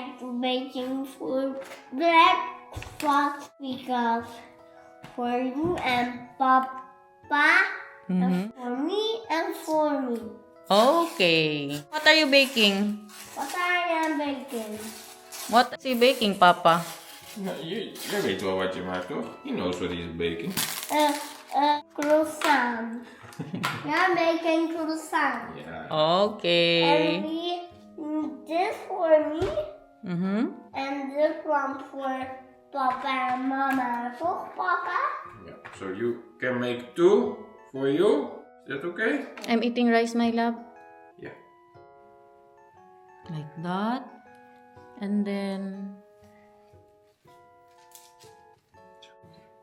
like making food breakfast because for you and Papa, and for me and for me. Okay. What are you baking? What I am making? What is he baking, Papa? Ja, jij weet wel wat je maakt, toch? He knows what he's baking. Croissant. Yeah, making croissant. Ja. Okay. And this for me and this one for Papa and Mama. Toch, Papa? Ja. So you can make two for you. Is that okay? I'm eating rice, my love. Yeah. Like that. And then...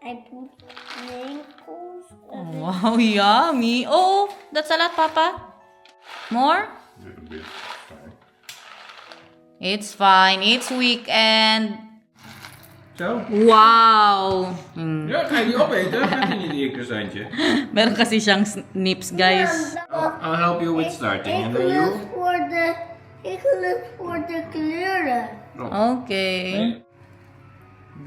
I put wrinkles. Oh, wow, yummy. Oh, that's a lot, Papa. More? A little bit. Fine. It's fine. It's weekend. Zo. Wow. Ja, ga je die opeten? Gaat hij niet die croissantje? Meron kasi siyang nips, guys. I'll help you with starting. And then Ik you... look for the kleuren. Okay.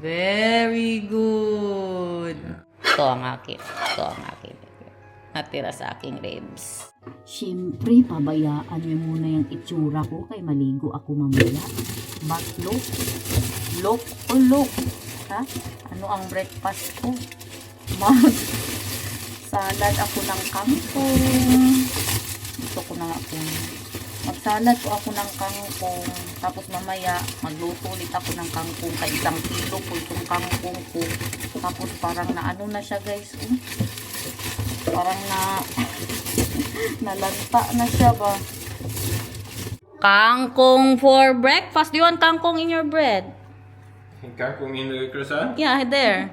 Very good. Ito ang akin. Ito ang akin. Natira sa aking ribs. Siyempre, pabayaan niyo muna yung itsura ko kay maligo ako mamaya. But look, ha? Ano ang breakfast ko? Salad ako ng kangkong. Gusto ko na ako. Magsalad ko ako ng kangkong. Tapos mamaya, magluto ulit ako ng kangkong. Kay 1 kilo po itong kangkong ko. Tapos parang naano na siya, guys. Parang nalanta na siya ba? Kangkong for breakfast. Do you want kangkong in your bread? Kangkong in the croissant? Yeah, there.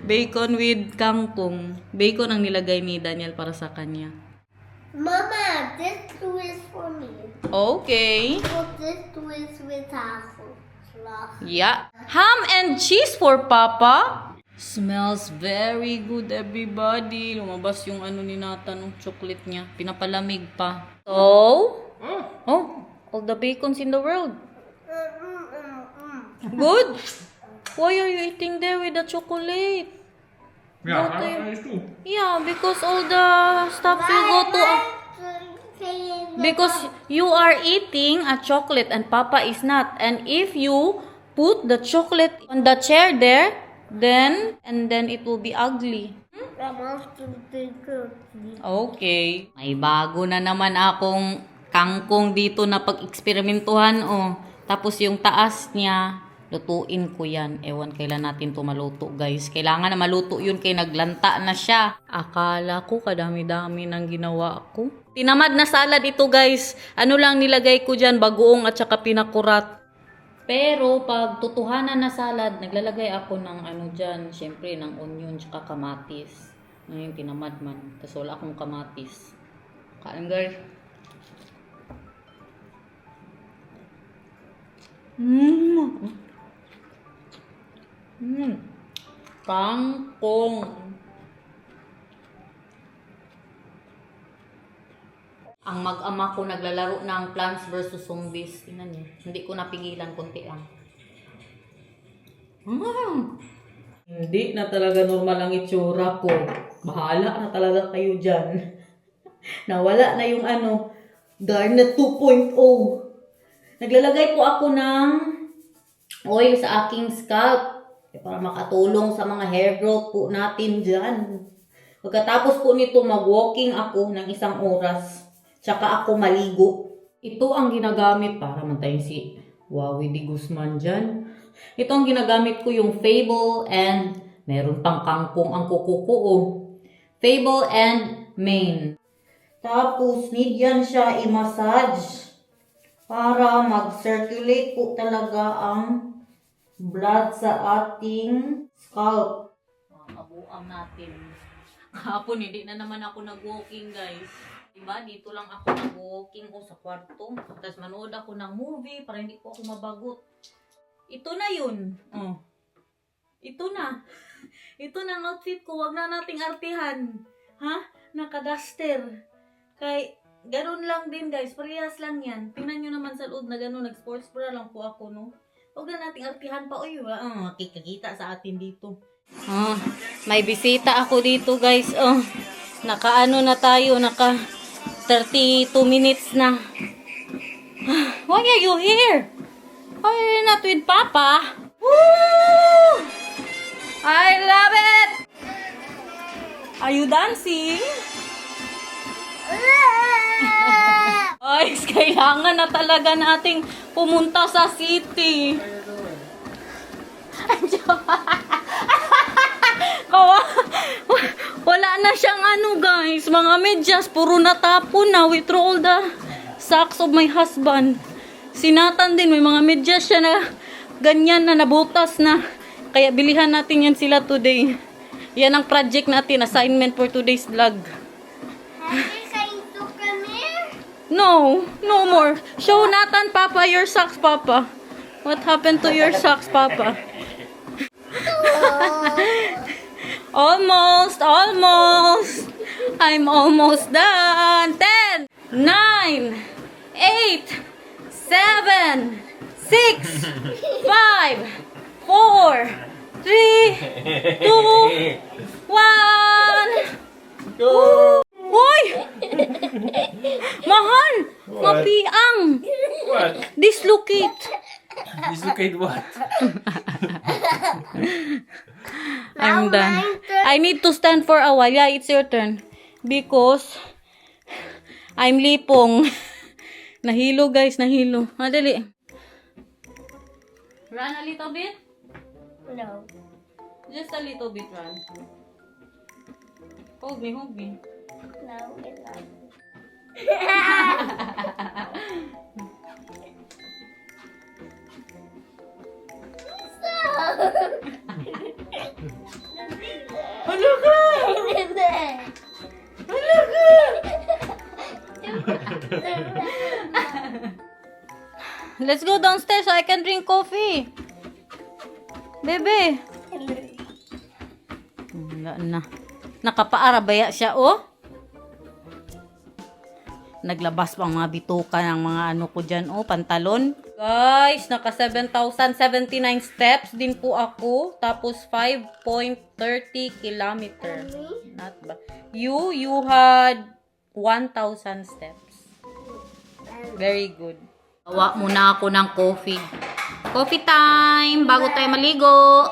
Bacon with kangkong. Bacon ang nilagay ni Daniel para sa kanya. Mama, this two is for me. Okay. Put this two is with apple. Yeah. Ham and cheese for Papa. Smells very good, everybody. Lumabas yung ano ni Nathan, yung chocolate niya. Pinapalamig pa. So, all the bacons in the world. Good. Why are you eating there with the chocolate? Ja, Go to your- is toe. Yeah, because all the stuff you go to... Because you are eating a chocolate and Papa is not. And if you put the chocolate on the chair there, then it will be ugly. Okay. May bago na naman akong kangkong dito na pag-eksperimentuhan. Oh. Tapos yung taas niya, lutuin ko yan. Ewan kailan natin to maluto, guys. Kailangan na maluto yun kay naglanta na siya. Akala ko kadami-dami ng ginawa ko. Tinamad na salad ito, guys. Ano lang nilagay ko dyan, bagoong at saka pinakurat. Pero pag tutuhanan na salad, naglalagay ako ng ano dyan, syempre ng onion tsaka kamatis. Ngayon tinamad man. Tapos wala akong kamatis. Kain, guys. Kangkong. Ang mag-ama ko naglalaro ng Plants vs. Zombies. Tingnan niyo. Hindi ko napigilan, konti lang. Hindi na talaga normal ang itsura ko. Bahala na talaga kayo dyan. Nawala na yung ano, Garnet 2.0. Naglalagay po ako ng oil sa aking scalp para makatulong sa mga hair growth po natin dyan. Pagkatapos po nito, mag-walking ako ng 1 oras. Tsaka ako maligo. Ito ang ginagamit para mantayin si Wawi Di Guzman dyan. Ito ang ginagamit ko yung Fable and meron pang kangkong ang kukuko. Fable and Mane. Tapos, need yan siya i-massage para mag-circulate po talaga ang blood sa ating scalp. Abuang natin. Kahapon, hindi na naman ako nag-walking, guys. Diba? Dito lang ako nag-walking ko sa kwarto. Tapos manood ako ng movie para hindi ko ako mabagot. Ito na yun. Oh. Ito na. Ito na ang outfit ko. Huwag na nating artihan. Ha? Naka-duster. Kay Ganun lang din guys, parehas lang yan. Tingnan nyo naman sa loob na ganun, nag-sports bra lang po ako, no? Huwag na nating artihan pa, uy, makikita sa atin dito. May bisita ako dito guys, naka-ano na tayo, naka 32 minutes na. Why are you here? Why are you not with Papa? Woo! I love it! Are you dancing? Ay, kailangan na talaga nating pumunta sa city. Wala na siyang ano guys, mga medyas, puro natapon na. We throw all the socks of my husband. Sinatan din, may mga medyas siya na ganyan na nabutas na. Kaya bilihan natin yan sila today. Yan ang project natin, assignment for today's vlog. No, no more. Show Nathan, Papa, your socks, Papa. What happened to your socks, Papa? Almost. I'm almost done. 10, 9, 8, 7, 6, 5, 4, 3, 2, 1. Go! Hoy! Mahal! What? Mapiang! What? Dislocate! Dislocate what? I'm done. I need to stand for a while. Yeah, it's your turn. Because I'm lipong. Nahilo guys, nahilo. Dali. Run a little bit? No. Just a little bit, run. Hold me. No, it's not. Hala ka! Let's go downstairs so I can drink coffee. Bebe. Wala na. Nakapaarabaya siya, oh. Naglabas pa ang mga bituka ng mga ano ko dyan, oh, pantalon. Guys, naka 7,079 steps din po ako. Tapos 5.30 kilometer. Not bad. You had 1,000 steps. Very good. Gawa muna ako ng coffee. Coffee time! Bago tayo maligo.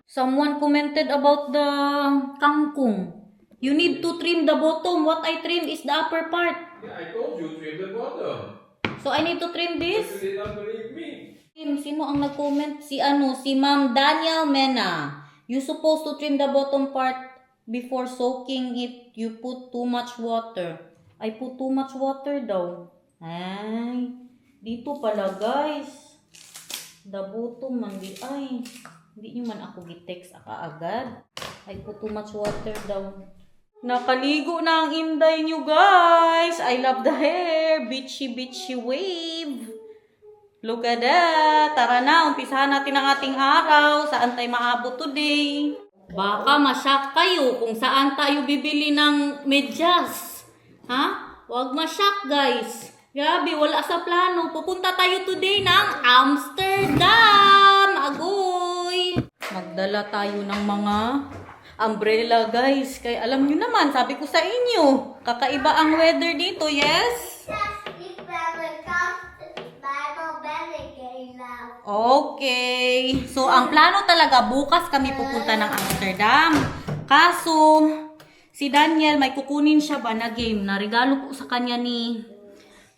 Someone commented about the kangkong. You need to trim the bottom. What I trim is the upper part. Yeah, I told you trim the bottom. So I need to trim this? You did not believe me. Sino ang nag-comment? Si Ma'am Daniel Mena. You supposed to trim the bottom part before soaking it. You put too much water. I put too much water daw. Ay, dito pala guys. The bottom man di ay. Hindi nyo man ako gitext agad. I put too much water daw. Nakaligo na ang inday nyo guys. I love the hair. Beachy wave. Look at that. Tara na, umpisahan natin ang ating araw. Saan tayo maabot today? Baka masyak kayo kung saan tayo bibili ng medyas. Ha? Huwag masyak guys. Grabe, wala sa plano. Pupunta tayo today ng Amsterdam. Agoy! Magdala tayo ng mga umbrella guys. Kaya alam nyo naman, sabi ko sa inyo, kakaiba ang weather dito, yes? Okay. So, ang plano talaga, bukas kami pupunta ng Amsterdam. Kaso, si Daniel, may kukunin siya ba na game na regalo po sa kanya ni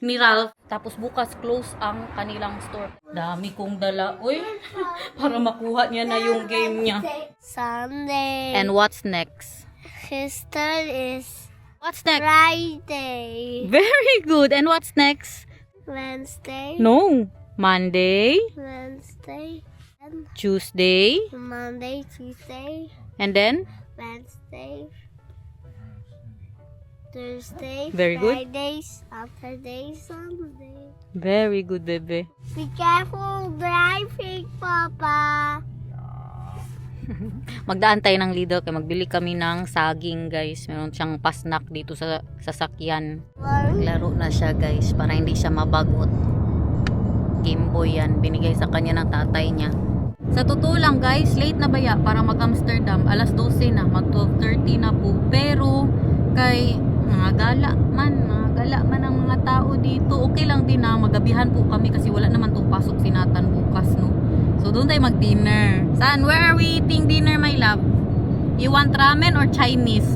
Ralph. Tapos bukas close ang kanilang store. Dami kong dala. Uy, para makuha niya na yung game niya. Sunday. And what's next? His turn is What's next? Friday. Very good. And what's next? Wednesday. No. Monday, Wednesday. And Tuesday, Monday, Tuesday. and then? Wednesday. Thursday. Very good. Friday, Saturday, Sunday. Very good, bebe. Be careful driving, Papa. Magdaan tayo ng Lidl kaya magbili kami ng saging guys. Meron siyang pasnak dito sa sasakyan. Naglaro na siya guys para hindi siya mabagot. Game Boy yan. Binigay sa kanya ng tatay niya. Sa totoo lang guys, late na baya para mag-Amsterdam. Alas 12 na, mag 12:30 na po. Pero kay mga gala man ang mga tao dito. Okay lang din na magabihan po kami kasi wala naman tong pasok si Nathan bukas no. So doon tayo mag-dinner. Saan? Where are we eating dinner my love? You want ramen or Chinese?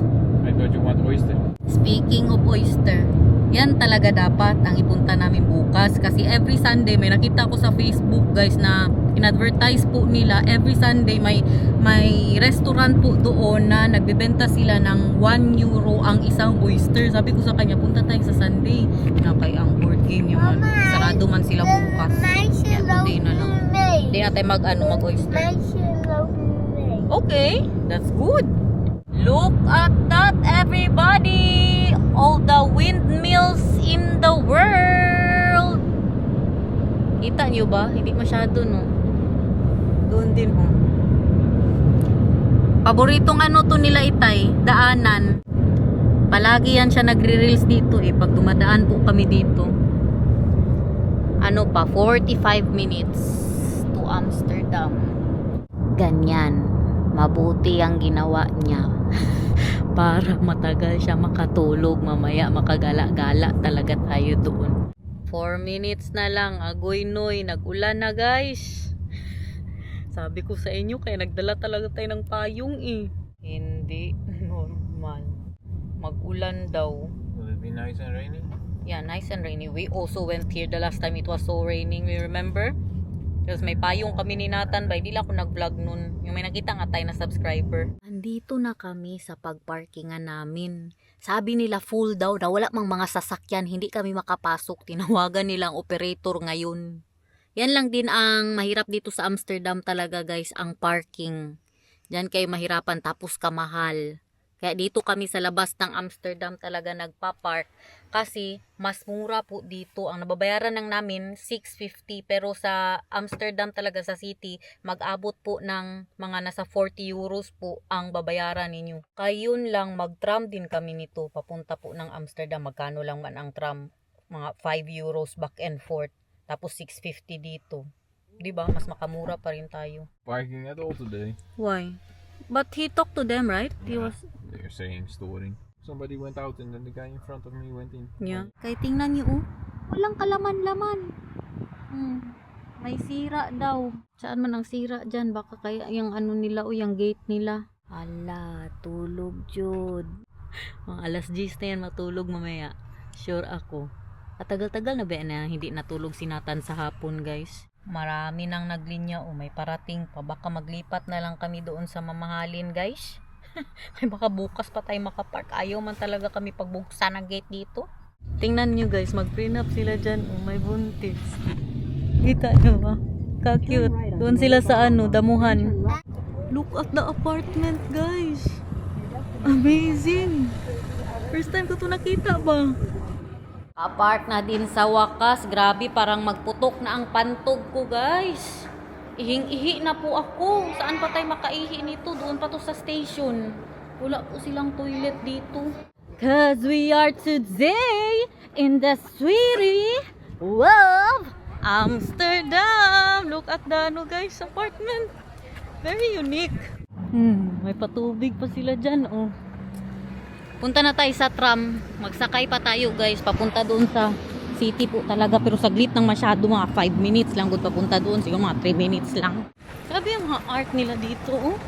I thought you want oyster. Speaking of oyster, yan talaga dapat ang ipunta namin bukas kasi every Sunday may nakita ko sa Facebook guys na in-advertise po nila every Sunday may restaurant po doon na nagbebenta sila ng 1 euro ang isang oyster. Sabi ko sa kanya, punta tayo sa Sunday na kay ang board game yung sarado man sila bukas. Kaya today na lang. Hindi na tayo mag-oyster. Okay, that's good. Look at that everybody! All the windmills in the world! Kita nyo ba? Hindi masyado no? Doon din ho. Paboritong ano to nila Itay? Daanan. Palagi yan siya nagre-reels dito eh. Pag dumadaan po kami dito. Ano pa? 45 minutes to Amsterdam. Ganyan. Mabuti ang ginawa niya. Para matagal siya makatulog. Mamaya makagala-gala talaga tayo doon. 4 minutes na lang. Agoy noy. Nag-ulan na guys. Sabi ko sa inyo kaya nagdala talaga tayo ng payong eh. Hindi normal. Mag-ulan daw. Will it be nice and rainy? Yeah, nice and rainy. We also went here the last time it was so raining. We remember? Kasi may payong kami ni Nathan ba? Hindi lang ako nag-vlog nun. Yung may nakita nga tayo na subscriber. Andito na kami sa pagparkingan namin. Sabi nila full daw na wala mang mga sasakyan. Hindi kami makapasok. Tinawagan nilang operator ngayon. Yan lang din ang mahirap dito sa Amsterdam talaga guys. Ang parking. Diyan kayo mahirapan tapos kamahal. Kaya dito kami sa labas ng Amsterdam talaga nagpa-park. Kasi mas mura po dito. Ang nababayaran ng namin 6.50 pero sa Amsterdam talaga sa city mag-abot po ng mga nasa 40 euros po ang babayaran ninyo. Kayun lang mag-tram din kami nito papunta po ng Amsterdam. Magkano lang man ang tram? Mga 5 euros back and forth. Tapos 6.50 dito. 'Di ba? Mas makamura pa rin tayo. Parking at all today. Why? But he talked to them, right? He was They're saying storing. Somebody went out and then the guy in front of me went in. yeah. Kaya tingnan niyo oh. Walang kalaman-laman. May sira daw. Saan man ang sira dyan? Baka kaya yung ano nila o yung gate nila. Ala, tulog jud. Mga alas 10 na yan matulog mamaya. Sure ako. At tagal-tagal na ba na hindi natulog si Nathan sa hapon guys? Marami nang naglinya o may parating pa. Baka maglipat na lang kami doon sa mamahalin guys. Ay baka bukas pa tayo makapark. Ayaw man talaga kami pagbuksan ng gate dito. Tingnan nyo guys, mag-prenup sila dyan. Oh, may buntis. Kita nyo ba? Ka-cute. Doon sila sa ano, damuhan. Look at the apartment guys. Amazing. First time ko to nakita ba? Apark na din sa wakas. Grabe, parang magputok na ang pantog ko, guys. Ihing-ihi na po ako. Saan pa tayo makaihi nito? Doon pa to sa station. Wala po silang toilet dito. Cause we are today in the sweetie of Amsterdam. Look at the ano, guys, apartment. Very unique. May patubig pa sila dyan, oh. Punta na tayo sa tram. Magsakay pa tayo guys. Papunta doon sa city po talaga. Pero saglit nang masyado. Mga 5 minutes lang. Good papunta doon. Siguro mga 3 minutes lang. Sabi yung mga art nila dito. Oh.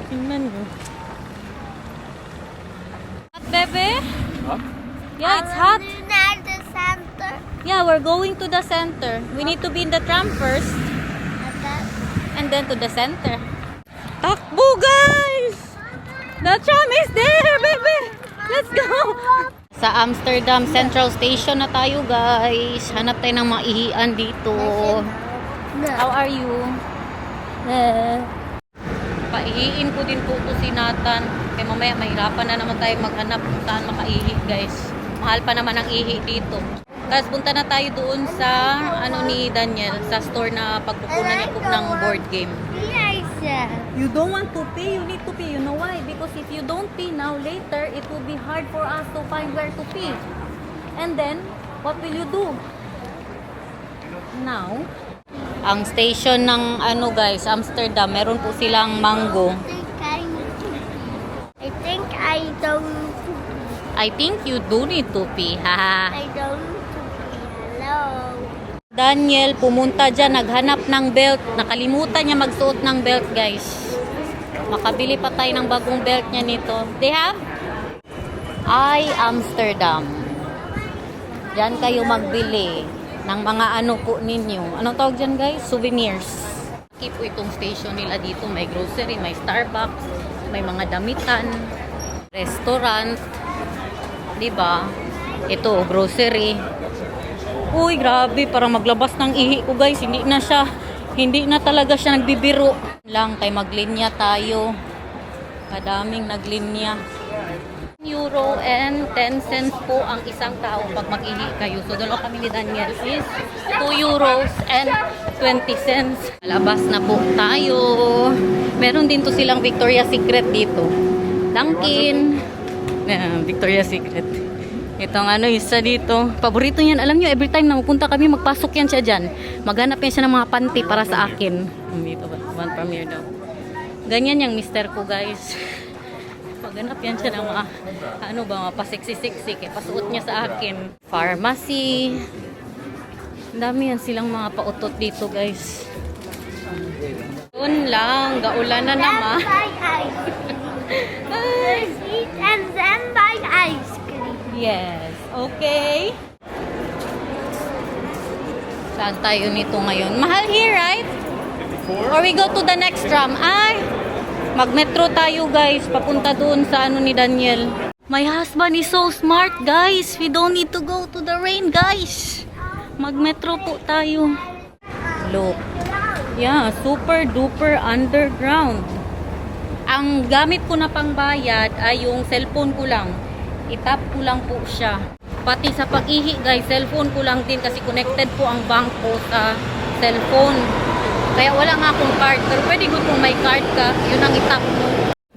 Tingnan mo. Hot, bebe? Huh? Yeah, it's hot. At the center. Yeah, we're going to the center. We need to be in the tram first. And then to the center. Takbo guys! The tram is there, baby! Let's go! Sa Amsterdam Central Station na tayo, guys. Hanap tayo ng maihian dito. How are you? Paihiin ko din po ito si Nathan. Kaya mamaya mahirapan na naman tayo maghanap kung saan makaihi, guys. Mahal pa naman ang ihi dito. Tapos punta na tayo doon sa ano ni Daniel, sa store na pagpupunan niya po ng board game. Yes. Yeah. You don't want to pee, you need to pee. You know why? Because if you don't pee now, later, it will be hard for us to find where to pee. And then, what will you do? Now, ang station ng ano guys, Amsterdam, meron po silang mango. I think I don't need to pee. I think you do need to pee, haha. I don't need to pee. Hello. Daniel, pumunta dyan, naghanap ng belt. Nakalimutan niya magsuot ng belt, guys. Makabili pa tayo ng bagong belt niya nito. They have? Amsterdam. Diyan kayo magbili ng mga ano po ninyo. Anong tawag dyan, guys? Souvenirs. Keep po itong station nila dito. May grocery, may Starbucks, may mga damitan, restaurant. Diba? Ito, grocery. Uy, grabe, parang maglabas ng ihi ko guys. Hindi na talaga siya nagbibiro. Lang kay maglinya tayo. Madaming naglinya. Euro and 10 cents po ang isang tao pag mag-ihi kayo. So, dalawa kami ni Daniel is 2 euros and 20 cents. Labas na po tayo. Meron din to silang Victoria's Secret dito. Dunkin. Victoria's Secret. Itong ano, isa dito. Paborito niyan. Alam nyo, every time na mapunta kami, magpasok yan siya dyan. Maghanap yan siya ng mga panty para sa akin. Dito ba? One from here daw. Ganyan yung mister ko, guys. Maghanap yan siya ng mga, ano ba, mga pasiksi-siksi. Kaya pasuot niya sa akin. Pharmacy. Dami yan silang mga pautot dito, guys. Doon lang. Gaulan na naman. Buy ice cream. Eat and then buy ice cream. Yes. Okay. Saan tayo nito ngayon? Mahal here, right? Or we go to the next tram? Ay! Magmetro tayo, guys. Papunta doon sa ano ni Daniel. My husband is so smart, guys. We don't need to go to the rain, guys. Magmetro po tayo. Look. Yeah, super duper underground. Ang gamit ko na pangbayad ay yung cellphone ko lang. Itap ko lang po siya. Pati sa pag-ihi guys, cellphone ko lang din kasi connected po ang bank ko sa cellphone. Kaya wala nga akong card. Pero pwede ko kung may card ka, yun ang itap mo.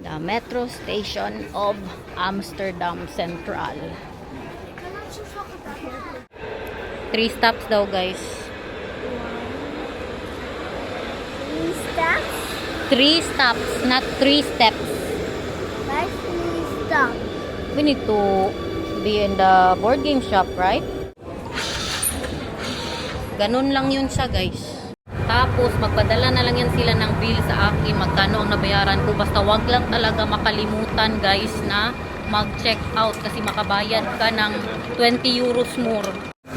The metro station of Amsterdam Central. 3 stops daw guys. Steps? 3 stops, not 3 steps. Where's the stop? We need to be in the board game shop, right? Ganun lang yun siya, guys. Tapos, magpadala na lang yan sila ng bill sa akin. Magkano ang nabayaran ko. Basta wag lang talaga makalimutan, guys, na mag-check out. Kasi makabayad ka ng 20 euros more.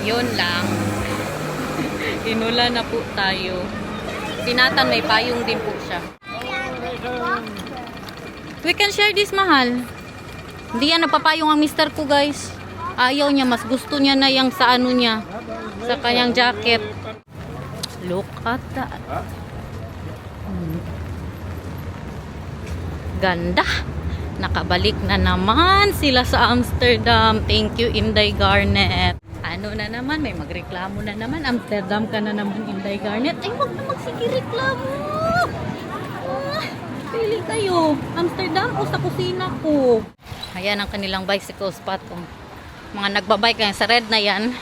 Yun lang. Inula na po tayo. Tinatan, may payong din po siya. We can share this, mahal. Hindi yan napapayong ang mister ko, guys. Ayaw niya, mas gusto niya na yung sa ano niya, sa kanyang jacket. Look at that. Ganda. Nakabalik na naman sila sa Amsterdam. Thank you, Inday Garnet. Ano na naman, may magreklamo na naman. Amsterdam ka na naman, Inday Garnet. Ay, wag na magsigireklamo. Pili kayo. Amsterdam o sa kusina ko? Ayan ang kanilang bicycle spot. Oh. Mga nagbabike lang. Sa red na yan,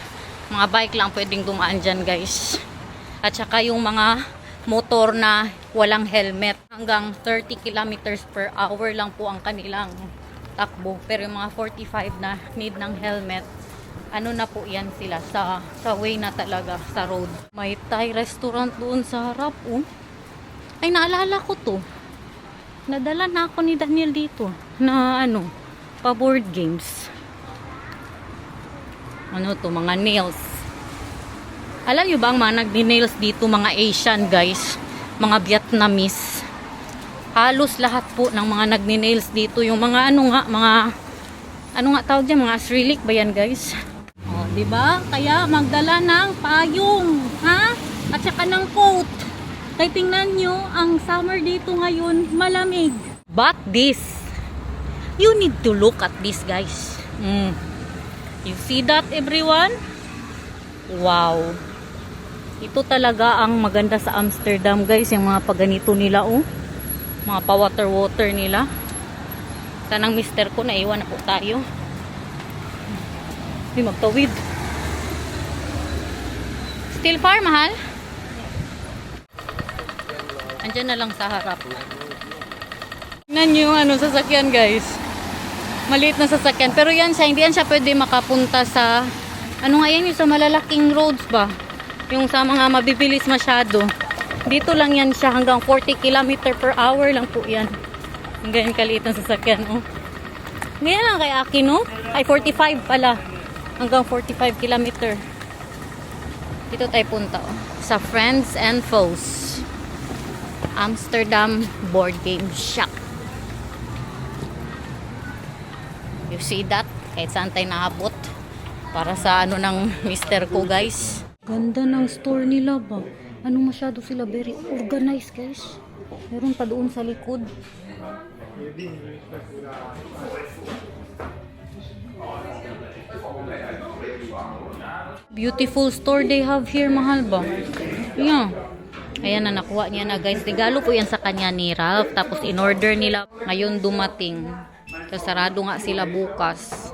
mga bike lang pwedeng dumaan dyan, guys. At saka yung mga motor na walang helmet. Hanggang 30 kilometers per hour lang po ang kanilang takbo. Pero yung mga 45 na need ng helmet, ano na po yan sila, sa way na talaga, sa road. May Thai restaurant doon sa harap. Oh. Ay, naalala ko to. Nadala na ako ni Daniel dito na ano, pa board games. Ano to, mga nails. Alam nyo ba ang mga nagdi-nails dito, mga Asian guys, mga Vietnamese. Halos lahat po ng mga nagdi-nails dito, yung mga ano nga tawag dyan, mga acrylic ba yan guys? O, diba? Kaya magdala ng payong, ha? At saka ng coat. Kaya tingnan nyo, ang summer dito ngayon, malamig. But this, you need to look at this, guys. You see that, everyone? Wow. Ito talaga ang maganda sa Amsterdam, guys. Yung mga paganito nila, oh. Mga pa-water nila. Sanang mister ko, naiwan na po tayo. Hindi magtawid. Still far, mahal? Andyan na lang sa harap. Tingnan nyo yung sasakyan, guys. Maliit na sasakyan. Pero yan siya, hindi yan siya pwede makapunta sa, nga yan yung sa malalaking roads ba? Yung sa mga mabibilis masyado. Dito lang yan siya, hanggang 40 km per hour lang po yan. Ang ganyan kaliit na sasakyan, oh. Ngayon lang kay Aki, no? Ay, 45 pala. Hanggang 45 km. Dito tayo punta, oh. Sa Friends and Foes. Amsterdam Board Game Shop. You see that? Kahit saan tayo naabot. Para sa ng mister ko, guys. Ganda ng store nila ba? Masyado sila very organized, guys. Meron pa doon sa likod. Beautiful store they have here, mahal ba? Yeah. Ayan na, nakuha niya na, guys. Regalo po yan sa kanya ni Ralph. Tapos in-order nila. Ngayon dumating. So, sarado nga sila bukas.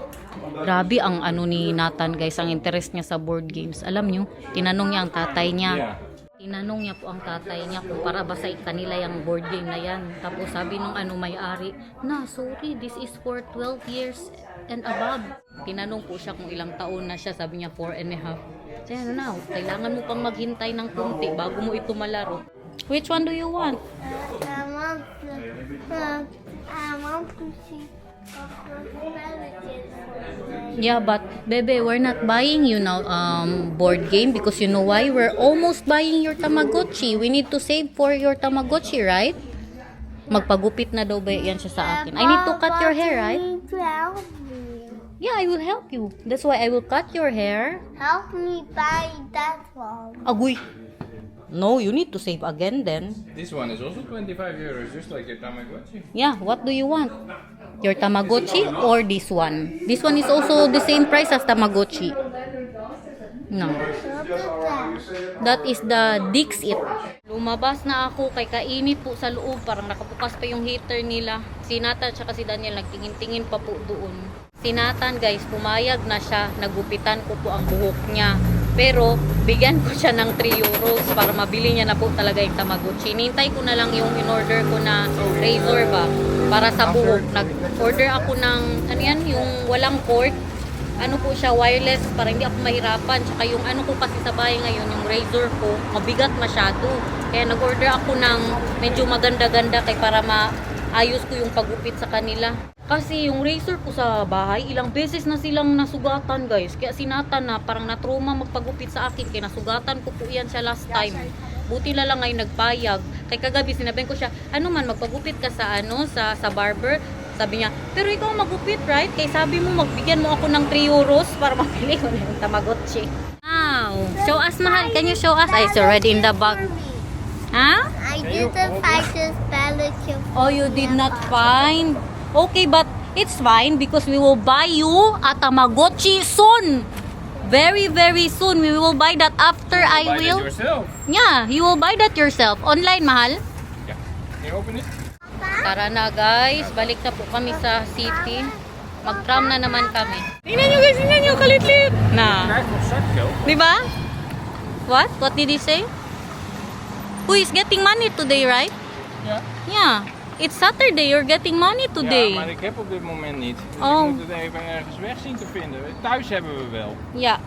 Grabe ang ni Nathan, guys. Ang interest niya sa board games. Alam nyo, tinanong niya ang tatay niya. Tinanong niya po ang tatay niya kung para ba sa kanila yung board game na yan. Tapos sabi nung may-ari, sorry, this is for 12 years and above. Tinanong po siya kung ilang taon na siya. Sabi niya 4 and a half. So, kailangan mo pang maghintay ng kunti bago mo ito malaro. Which one do you want? I want to see Yeah, but Bebe, we're not buying you now board game because you know why? We're almost buying your Tamagotchi. We need to save for your Tamagotchi, right? Magpagupit na daw ba yan siya sa akin? I need to cut your hair, right? Yeah, I will help you. That's why I will cut your hair. Help me buy that one. Agoy. No, you need to save again then. This one is also 25 euros, just like your Tamagotchi. Yeah, what do you want? Your Tamagotchi or this one? This one is also the same price as Tamagotchi. No. That is the Dixit. Lumabas na ako kay kainit po sa loob. Parang nakabukas pa yung heater nila. Si Nathan at si Daniel nagtingin-tingin pa po doon. Si Nathan, guys, pumayag na siya. Nagupitan ko po ang buhok niya. Pero, bigyan ko siya ng 3 euros para mabili niya na po talaga yung Tamagotchi. Nintay ko na lang yung in-order ko na razor ba para sa buhok. Nag-order ako ng, yung walang cord. Po siya, wireless, para hindi ako mahirapan. Tsaka yung ko kasi sa bahay ngayon, yung razor ko, mabigat masyado. Kaya nag-order ako ng medyo maganda-ganda kay para maayos ko yung pagupit sa kanila. Kasi yung razor ko sa bahay, ilang beses na silang nasugatan, guys. Kaya sinatan na, parang na-trauma magpagupit sa akin. Kaya nasugatan ko po yan siya last time. Buti na lang ay nagpayag. Kaya kagabi, sinabihan ko siya, magpagupit ka sa sa barber. Sabi niya, pero ikaw magupit, right? Kaya sabi mo, magbigyan mo ako ng 3 euros para mapili ko na yung Tamagotchi. Wow! Show us, mahal. Can you show us? It's already in the bag. Huh? I didn't find this fellowship. Oh, you did not find? Okay, but it's fine because we will buy you a Tamagotchi soon. Very, very soon. We will buy that after I will. Buy that yourself. Yeah, you will buy that yourself. Online, mahal. Yeah. Can you open it? Tara na, guys. Balik na po kami sa city. Mag-tram na naman kami. Tingnan nyo, guys. Tingnan nyo. Kalit-lit. Na. Diba? What? What did he say? Who is getting money today, right? Ja. Yeah. It's Saturday. You're getting money today. Ja, maar ik heb op dit moment niet. Dus Oh. ik moet het even ergens weg zien te vinden. Thuis hebben we wel. Yeah.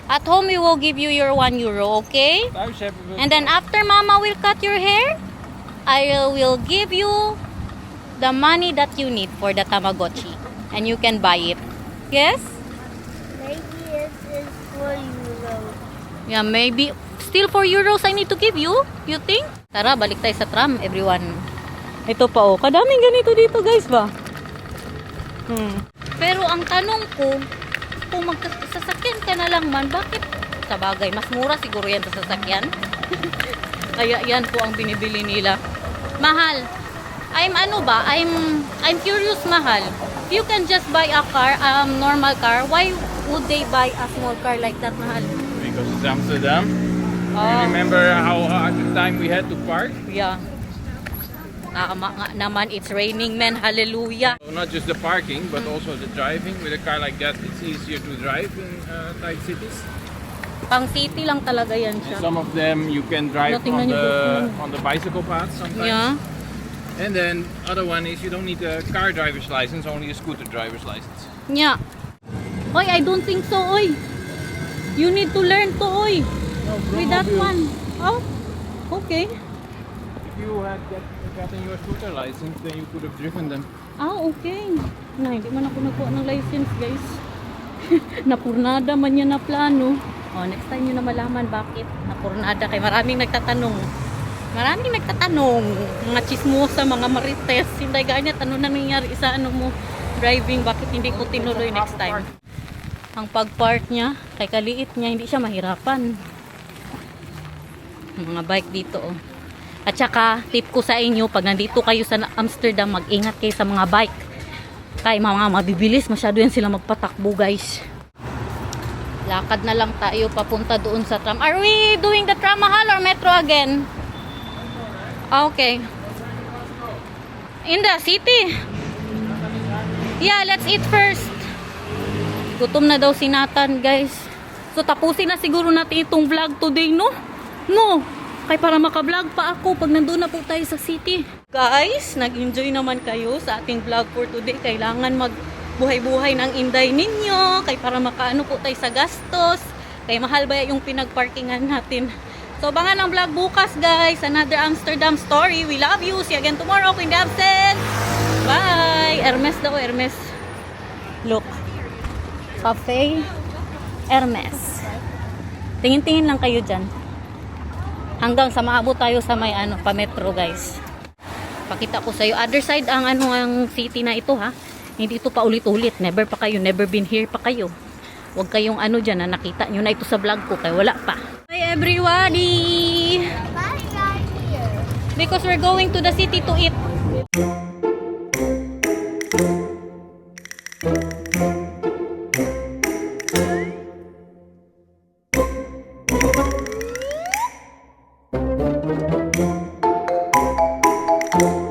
At home, we will give you your 1 euro, okay? Thuis hebben we. And then after Mama will cut your hair, I will give you the money that you need for the Tamagotchi. And you can buy it. Yes? Maybe it is 4 euros. Yeah, maybe. Still 4 euros I need to give you? You think? Tara, balik tayo sa tram, everyone. Ito pa, oh. Kadaming ganito dito, guys, ba? Pero ang tanong ko, kung magsasakyan ka na lang man, bakit? Sa bagay, mas mura siguro yan sa sasakyan. Kaya yan po ang binibili nila. Mahal. I'm curious, mahal. You can just buy a car, normal car. Why would they buy a small car like that, mahal? Because it's Amsterdam. Oh. You remember how hard the time we had to park? Yeah. Tama nga naman, it's raining men, hallelujah. So not just the parking, but also the driving. With a car like that, it's easier to drive in tight cities. Pang city lang talaga yan siya. Some of them you can drive Tingnan niyo on the bicycle path sometimes. Yeah. And then other one is you don't need a car driver's license, only a scooter driver's license. Yeah. Oy, I don't think so, oy. You need to learn to, oy. With that one. Oh, okay. If you had gotten your scooter license, then you could have driven them. Ah, okay. Na, hindi man ako nagkuha ng license, guys. Napurnada man yan na plano. Oh, next time nyo na malaman bakit napurnada. Kay maraming nagtatanong. Mga chismosa, mga marites. Hindi ganyan, ano na nangyari sa ano mo driving, bakit hindi ko tinuloy next time. Ang pag-park niya, kay kaliit niya, hindi siya mahirapan. Mga bike dito, oh. At saka, tip ko sa inyo, pag nandito kayo sa Amsterdam, mag-ingat kayo sa mga bike. Kaya mga mabibilis, masyado yan sila magpatakbo, guys. Lakad na lang tayo papunta doon sa tram. Are we doing the tram mahal or metro again? Okay. In the city. Yeah, let's eat first. Gutom na daw si Nathan, guys. So, tapusin na siguro natin itong vlog today, no? No. Kaya para maka-vlog pa ako pag nandun na po tayo sa city. Guys, nag-enjoy naman kayo sa ating vlog for today. Kailangan magbuhay-buhay ng inday ninyo. Kaya para makaano po tayo sa gastos. Kaya mahal ba yung pinag-parkingan natin. So, abangan ang vlog bukas, guys. Another Amsterdam story. We love you. See you again tomorrow. Queen Dabsen. Bye. Hermes daw, Hermes. Look. Cafe Hermes. Tingin-tingin lang kayo dyan. Hanggang sa maabot tayo sa may pa metro, guys. Pakita ko sa iyo. Other side ang ang city na ito, ha. Hindi ito pa ulit-ulit. Never been here pa kayo. Huwag kayong dyan na nakita nyo na ito sa vlog ko. Kaya wala pa. Hi everybody! Why not here? Because we're going to the city to eat. Bye.